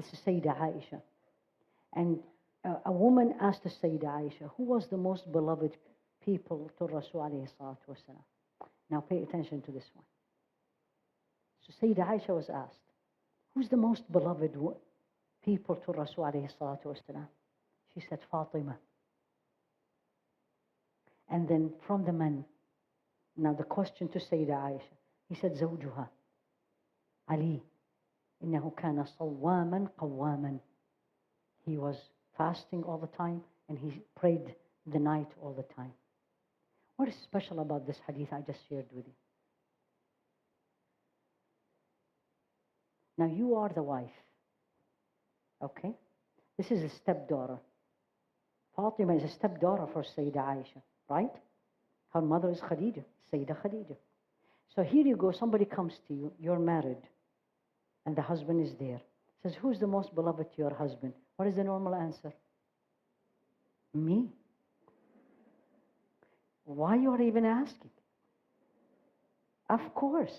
This is Sayyida Aisha. And a woman asked the Sayyida Aisha, who was the most beloved people to Rasul alayhi salatu wasalam? Now pay attention to this one. So Sayyida Aisha was asked, who's the most beloved people to Rasul alayhi salatu wasalam? She said, Fatima. And then from the men, now the question to Sayyida Aisha, he said, زوجها Ali, إنه كان صواما قواما. He was fasting all the time and he prayed the night all the time. What is special about this hadith I just shared with you? Now you are the wife, okay? This is a stepdaughter. Fatima is a stepdaughter for Sayyida Aisha, right? Her mother is Khadija, Sayyida Khadija. So here you go, somebody comes to you, you're married, and the husband is there. Says, who's the most beloved to your husband? What is the normal answer? Me. Why you are even asking? Of course.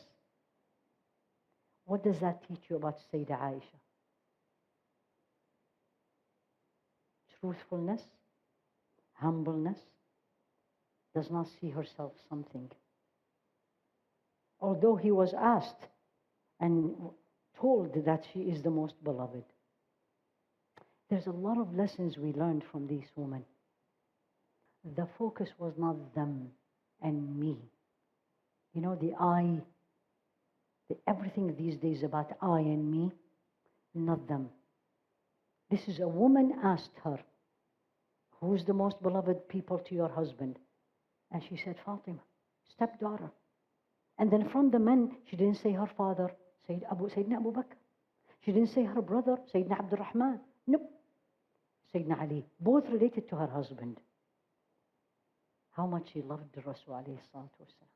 What does that teach you about Sayyida Aisha? Truthfulness, humbleness, does not see herself something. Although he was asked and told that she is the most beloved. There's a lot of lessons we learned from these women. The focus was not them and me. You know, the I, everything these days about I and me, not them. This is a woman asked her, who's the most beloved people to your husband? And she said, Fatima, stepdaughter. And then from the men, she didn't say her father, Sayyidina Abu Bakr. She didn't say her brother, Sayyidina Abdul Rahman. Nope. Sayyidina Ali, both related to her husband. How much she loved Rasul alayhi salatu wasalam.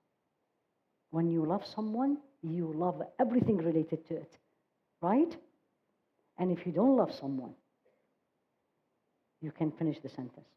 When you love someone, you love everything related to it, right? And if you don't love someone, you can finish the sentence.